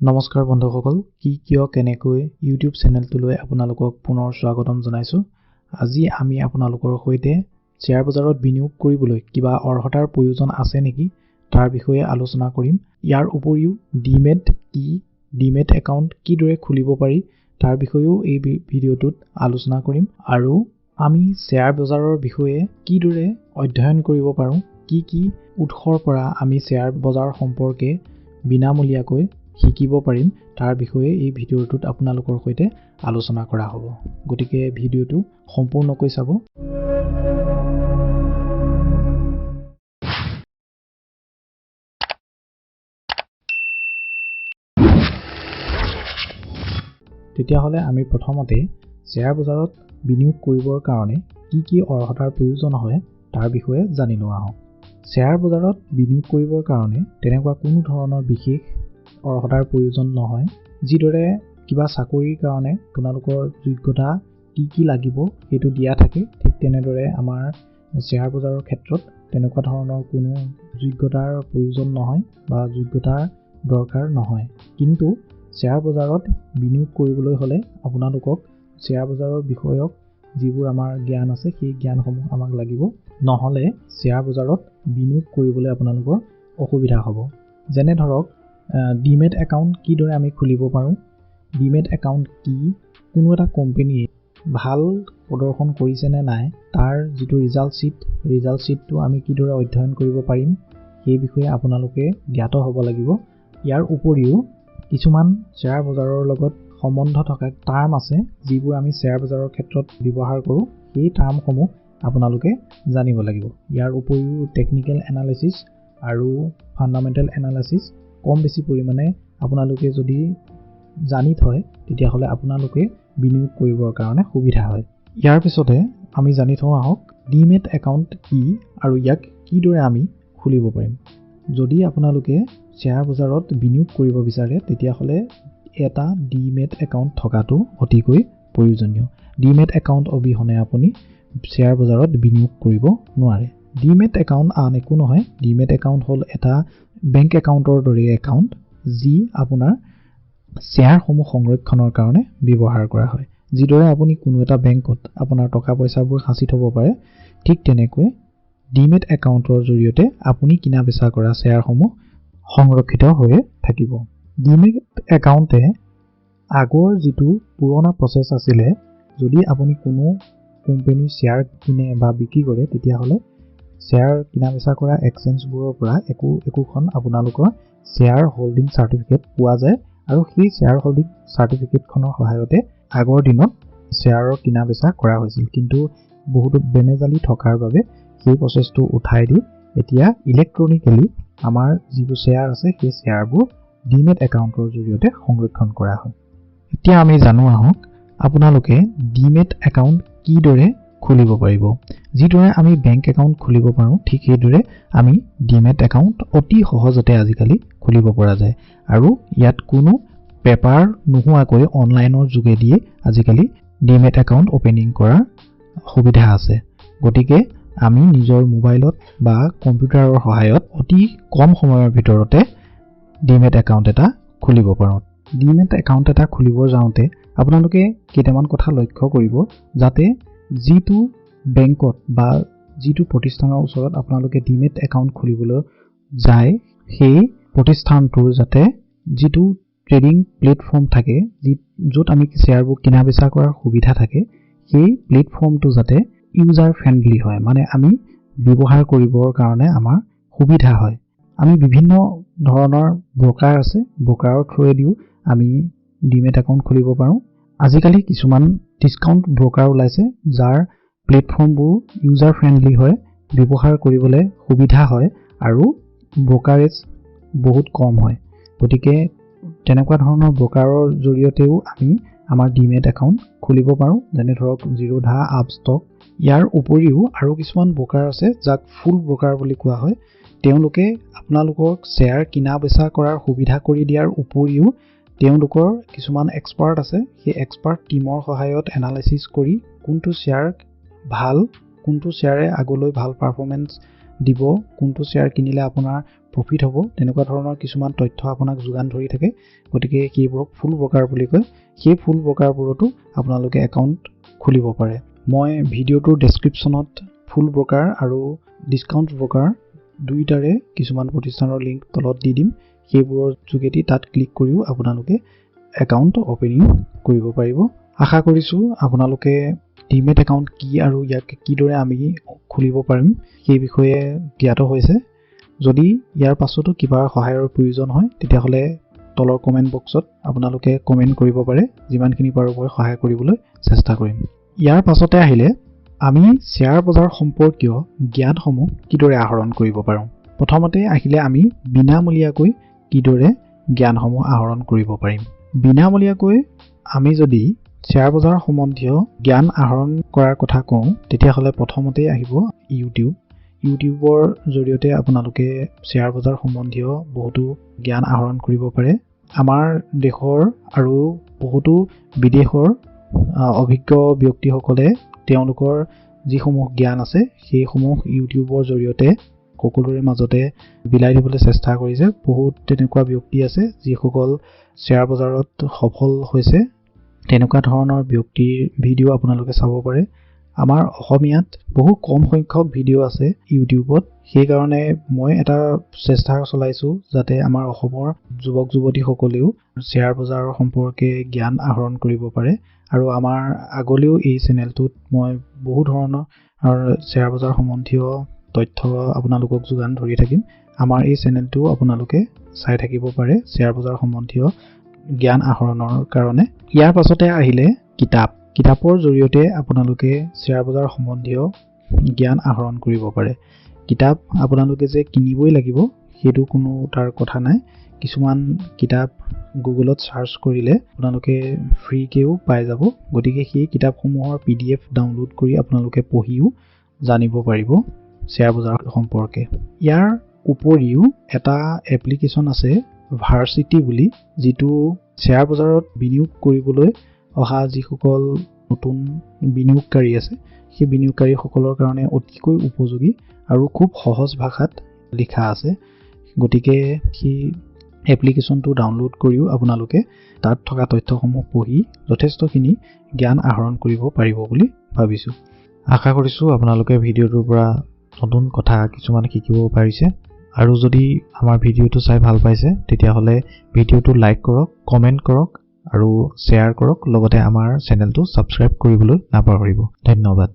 নমস্কাৰ বন্ধুসকল কি কিয় কেনেকৈ ইউটিউব চেনেলটোলৈ আপোনালোকক পুনৰ স্বাগতম জনাইছো। আজি আমি আপোনালোকৰ সৈতে শ্বেয়াৰ বজাৰত বিনিয়োগ কৰিবলৈ কিবা অৰ্হতাৰ প্ৰয়োজন আছে নেকি তাৰ বিষয়ে আলোচনা কৰিম। ইয়াৰ উপৰিও ডিমেট কি, ডিমেট একাউণ্ট কিদৰে খুলিব পাৰি তাৰ বিষয়েও এই ভিডিঅ'টোত আলোচনা কৰিম আৰু আমি শ্বেয়াৰ বজাৰৰ বিষয়ে কিদৰে অধ্যয়ন কৰিব পাৰোঁ, কি উৎসৰ পৰা আমি শ্বেয়াৰ বজাৰ সম্পৰ্কে বিনামূলীয়াকৈ শিকিব পাৰিম তাৰ বিষয়ে এই ভিডিঅ'টোত আপোনালোকৰ সৈতে আলোচনা কৰা হ'ব। গতিকে ভিডিঅ'টো সম্পূৰ্ণকৈ চাব। তেতিয়াহ'লে আমি প্ৰথমতে শ্বেয়াৰ বজাৰত বিনিয়োগ কৰিবৰ কাৰণে কি অৰ্হতাৰ প্ৰয়োজন হয় তাৰ বিষয়ে জানি লোৱা হওক। শ্বেয়াৰ বজাৰত বিনিয়োগ কৰিবৰ কাৰণে তেনেকুৱা কোনো ধৰণৰ বিশেষ অৰ্হতাৰ প্ৰয়োজন নহয়। যিদৰে কিবা চাকৰিৰ কাৰণে আপোনালোকৰ যোগ্যতা কি লাগিব সেইটো দিয়া থাকে, ঠিক তেনেদৰে আমাৰ শ্বেয়াৰ বজাৰৰ ক্ষেত্ৰত তেনেকুৱা ধৰণৰ কোনো যোগ্যতাৰ প্ৰয়োজন নহয় বা যোগ্যতাৰ দৰকাৰ নহয়। কিন্তু শ্বেয়াৰ বজাৰত বিনিয়োগ কৰিবলৈ হ'লে আপোনালোকক শ্বেয়াৰ বজাৰৰ বিষয়ক যিবোৰ আমাৰ জ্ঞান আছে সেই জ্ঞানসমূহ আমাক লাগিব, নহ'লে শ্বেয়াৰ বজাৰত বিনিয়োগ কৰিবলৈ আপোনালোকৰ অসুবিধা হ'ব। যেনে ধৰক ডিমেট একাউণ্ট কিদৰে আমি খুলিব পাৰোঁ, ডিমেট একাউণ্ট কি, কোনো এটা কোম্পানীয়ে ভাল প্ৰদৰ্শন কৰিছে নে নাই তাৰ যিটো ৰিজাল্ট শ্বীটটো আমি কিদৰে অধ্যয়ন কৰিব পাৰিম সেই বিষয়ে আপোনালোকে জ্ঞাত হ'ব লাগিব। ইয়াৰ উপৰিও কিছুমান শ্বেয়াৰ বজাৰৰ লগত সম্বন্ধ থকা টাৰ্ম আছে যিবোৰ আমি শ্বেয়াৰ বজাৰৰ ক্ষেত্ৰত ব্যৱহাৰ কৰোঁ, সেই টাৰ্মসমূহ আপোনালোকে জানিব লাগিব। ইয়াৰ উপৰিও টেকনিকেল এনালাইচিছ আৰু ফাণ্ডামেণ্টেল এনালাইচিছ কম বেছি পৰিমাণে আপোনালোকে যদি জানি থয় তেতিয়াহ'লে আপোনালোকে বিনিয়োগ কৰিবৰ কাৰণে সুবিধা হয়। ইয়াৰ পিছতে আমি জানি থওঁ আহক ডিমেট একাউণ্ট কি আৰু ইয়াক কিদৰে আমি খুলিব পাৰিম। যদি আপোনালোকে শ্বেয়াৰ বজাৰত বিনিয়োগ কৰিব বিচাৰে তেতিয়াহ'লে এটা ডিমেট একাউণ্ট থকাটো অতিকৈ প্ৰয়োজনীয়। ডিমেট একাউণ্ট অবিহনে আপুনি শ্বেয়াৰ বজাৰত বিনিয়োগ কৰিব নোৱাৰে। ডিমেট একাউণ্ট আন একো নহয়, ডিমেট একাউণ্ট হ'ল এটা বেংক একাউণ্টৰ দৰে একাউণ্ট যি আপোনাৰ শ্বেয়াৰসমূহ সংৰক্ষণৰ কাৰণে ব্যৱহাৰ কৰা হয়। যিদৰে আপুনি কোনো এটা বেংকত আপোনাৰ টকা পইচাবোৰ সাঁচি থ'ব পাৰে, ঠিক তেনেকৈ ডিমেট একাউণ্টৰ জৰিয়তে আপুনি কিনা বেচা কৰা শ্বেয়াৰসমূহ সংৰক্ষিত হৈ থাকিব। ডিমেট একাউণ্টে আগৰ যিটো পুৰণা প্ৰচেছ আছিলে, যদি আপুনি কোনো কোম্পানীৰ শ্বেয়াৰ কিনে বা বিক্ৰী কৰে তেতিয়াহ'লে শ্বেয়াৰ কিনা বেচা কৰা এক্সচেঞ্জবোৰৰ পৰা একোখন আপোনালোকৰ শ্বেয়াৰ হোল্ডিং চাৰ্টিফিকেট পোৱা যায় আৰু সেই শ্বেয়াৰ হোল্ডিং চাৰ্টিফিকেটখনৰ সহায়তে আগৰ দিনত শ্বেয়াৰৰ কিনা বেচা কৰা হৈছিল। কিন্তু বহুতো বেমেজালি থকাৰ বাবে সেই প্ৰচেছটো উঠাই দি এতিয়া ইলেক্ট্ৰনিকেলি আমাৰ যিবোৰ শ্বেয়াৰ আছে সেই শ্বেয়াৰবোৰ ডিমেট একাউণ্টৰ জৰিয়তে সংৰক্ষণ কৰা হয়। এতিয়া আমি জানো আহক আপোনালোকে ডিমেট একাউণ্ট কিদৰে খুলিব পাৰিব। যিদৰে আমি বেংক একাউণ্ট খুলিব পাৰোঁ ঠিক সেইদৰে আমি ডিমেট একাউণ্ট অতি সহজতে আজিকালি খুলিব পৰা যায় আৰু ইয়াত কোনো পেপাৰ নোহোৱাকৈ অনলাইনৰ যোগেদিয়ে আজিকালি ডিমেট একাউণ্ট অপেনিং কৰাৰ সুবিধা আছে। গতিকে আমি নিজৰ মোবাইলত বা কম্পিউটাৰৰ সহায়ত অতি কম সময়ৰ ভিতৰতে ডিমেট একাউণ্ট এটা খুলিব পাৰোঁ। ডিমেট একাউণ্ট এটা খুলিব যাওঁতে আপোনালোকে কেইটামান কথা লক্ষ্য কৰিব, যাতে যিটো বেংকত বা যিটো প্ৰতিষ্ঠানৰ ওচৰত আপোনালোকে ডিমেট একাউণ্ট খুলিবলৈ যায় সেই প্ৰতিষ্ঠানটোৰ যাতে যিটো ট্ৰেডিং প্লেটফৰ্ম থাকে, য'ত আমি শ্বেয়াৰবোৰ কিনা বেচা কৰাৰ সুবিধা থাকে, সেই প্লেটফৰ্মটো যাতে ইউজাৰ ফ্ৰেণ্ডলি হয়, মানে আমি ব্যৱহাৰ কৰিবৰ কাৰণে আমাৰ সুবিধা হয়। আমি বিভিন্ন ধৰণৰ ব্ৰকাৰ আছে, ব্ৰকাৰৰ থ্ৰুৱেদিও আমি ডিমেট একাউণ্ট খুলিব পাৰোঁ। আজিকালি কিছুমান ডিছকাউণ্ট ব্ৰকাৰ ওলাইছে যাৰ প্লেটফৰ্মবোৰ ইউজাৰ ফ্ৰেণ্ডলি হয়, ব্যৱহাৰ কৰিবলৈ সুবিধা হয় আৰু ব্ৰকাৰেজ বহুত কম হয়। গতিকে তেনেকুৱা ধৰণৰ ব্ৰকাৰৰ জৰিয়তেও আমি আমাৰ ডিমেট একাউণ্ট খুলিব পাৰোঁ, যেনে ধৰক জিৰোধা, আপষ্টক। ইয়াৰ উপৰিও আৰু কিছুমান ব্ৰকাৰ আছে যাক ফুল ব্ৰকাৰ বুলি কোৱা হয়। তেওঁলোকে আপোনালোকক শ্বেয়াৰ কিনা বেচা কৰাৰ সুবিধা কৰি দিয়াৰ উপৰিও তেওঁলোকৰ কিছুমান এক্সপাৰ্ট আছে, সেই এক্সপাৰ্ট টীমৰ সহায়ত এনালাইচিছ কৰি কোনটো শ্বেয়াৰ ভাল, কোনটো শ্বেয়াৰে আগলৈ ভাল পাৰফৰ্মেঞ্চ দিব, কোনটো শ্বেয়াৰ কিনিলে আপোনাৰ প্ৰফিট হ'ব, তেনেকুৱা ধৰণৰ কিছুমান তথ্য আপোনাক যোগান ধৰি থাকে। গতিকে সেইবোৰক ফুল ব্ৰকাৰ বুলি কয়। সেই ফুল ব্ৰকাৰবোৰতো আপোনালোকে একাউণ্ট খুলিব পাৰে। মই ভিডিঅ'টোৰ ডেছক্ৰিপশ্যনত ফুল ব্ৰকাৰ আৰু ডিছকাউণ্ট ব্ৰকাৰ দুয়োটাৰে কিছুমান প্ৰতিষ্ঠানৰ লিংক তলত দি দিম। সেইবোৰৰ যোগেদি তাত ক্লিক কৰিও আপোনালোকে একাউণ্ট অপেনিং কৰিব পাৰিব। আশা কৰিছোঁ আপোনালোকে ডিমেট একাউণ্ট কি আৰু ইয়াক কিদৰে আমি খুলিব পাৰিম সেই বিষয়ে জ্ঞাত হৈছে। যদি ইয়াৰ পাছতো কিবা সহায়ৰ প্ৰয়োজন হয় তেতিয়াহ'লে তলৰ কমেণ্ট বক্সত আপোনালোকে কমেণ্ট কৰিব পাৰে। যিমানখিনি পাৰোঁ মই সহায় কৰিবলৈ চেষ্টা কৰিম। ইয়াৰ পাছতে আহিলে আমি শ্বেয়াৰ বজাৰ সম্পৰ্কীয় জ্ঞানসমূহ কিদৰে আহৰণ কৰিব পাৰোঁ। প্ৰথমতে আহিলে আমি বিনামূলীয়াকৈ কিদৰে জ্ঞানসমূহ আহৰণ কৰিব পাৰিম। বিনামূলীয়াকৈ আমি যদি শ্বেয়াৰ বজাৰ সম্বন্ধীয় জ্ঞান আহৰণ কৰাৰ কথা কওঁ তেতিয়াহ'লে প্ৰথমতে আহিব ইউটিউবৰ জৰিয়তে আপোনালোকে শ্বেয়াৰ বজাৰ সম্বন্ধীয় বহুতো জ্ঞান আহৰণ কৰিব পাৰে। আমাৰ দেশৰ আৰু বহুতো বিদেশৰ অভিজ্ঞ ব্যক্তিসকলে তেওঁলোকৰ যিসমূহ জ্ঞান আছে সেইসমূহ ইউটিউবৰ জৰিয়তে সকলোৰে মাজতে বিলাই দিবলৈ চেষ্টা কৰিছে। বহুত তেনেকুৱা ব্যক্তি আছে যিসকল শ্বেয়াৰ বজাৰত সফল হৈছে। তেনেকুৱা ধৰণৰ ব্যক্তিৰ ভিডিঅ' আপোনালোকে চাব পাৰে। আমাৰ অসমীয়াত বহু কম সংখ্যক ভিডিঅ' আছে ইউটিউবত। সেইকাৰণে মই এটা চেষ্টা চলাইছোঁ যাতে আমাৰ অসমৰ যুৱক যুৱতীসকলেও শ্বেয়াৰ বজাৰৰ সম্পৰ্কে জ্ঞান আহৰণ কৰিব পাৰে। আৰু আমাৰ আগলৈও এই চেনেলটোত মই বহু ধৰণৰ শ্বেয়াৰ বজাৰ সম্বন্ধীয় তথ্য আপোনালোকক যোগান ধৰি থাকিম। আমাৰ এই চেনেলটো আপোনালোকে চাই থাকিব পাৰে শ্বেয়াৰ বজাৰ সম্বন্ধীয় জ্ঞান আহৰণৰ কাৰণে। ইয়াৰ পাছতে আহিলে কিতাপৰ জৰিয়তে আপোনালোকে শ্বেয়াৰ বজাৰ সম্বন্ধীয় জ্ঞান আহৰণ কৰিব পাৰে। কিতাপ আপোনালোকে যে কিনিবই লাগিব সেইটো কোনো তাৰ কথা নাই। কিছুমান কিতাপ গুগলত চাৰ্চ কৰিলে আপোনালোকে ফ্ৰীকেও পাই যাব। গতিকে সেই কিতাপসমূহৰ PDF ডাউনলোড কৰি আপোনালোকে পঢ়িও জানিব পাৰিব শ্বেয়াৰ বজাৰ সম্পৰ্কে। ইয়াৰ উপৰিও এটা এপ্লিকেশ্যন আছে ভাৰ্চিটি বুলি, যিটো শ্বেয়াৰ বজাৰত বিনিয়োগ কৰিবলৈ অহা যিসকল নতুন বিনিয়োগকাৰী আছে সেই বিনিয়োগকাৰীসকলৰ কাৰণে অতিকৈ উপযোগী আৰু খুব সহজ ভাষাত লিখা আছে। গতিকে সেই এপ্লিকেশ্যনটো ডাউনলোড কৰিও আপোনালোকে তাত থকা তথ্যসমূহ পঢ়ি যথেষ্টখিনি জ্ঞান আহৰণ কৰিব পাৰিব বুলি ভাবিছোঁ। আশা কৰিছোঁ আপোনালোকে ভিডিঅ'টোৰ পৰা নতুন কথা কিছুমান শিকিব পাৰিছে। আৰু যদি আমাৰ ভিডিঅ'টো চাই ভাল পাইছে তেতিয়াহ'লে ভিডিঅ'টো লাইক কৰক, কমেণ্ট কৰক আৰু শ্বেয়াৰ কৰক। লগতে আমাৰ চেনেলটো ছাবস্ক্ৰাইব কৰিবলৈ নাপাহৰিব। ধন্যবাদ।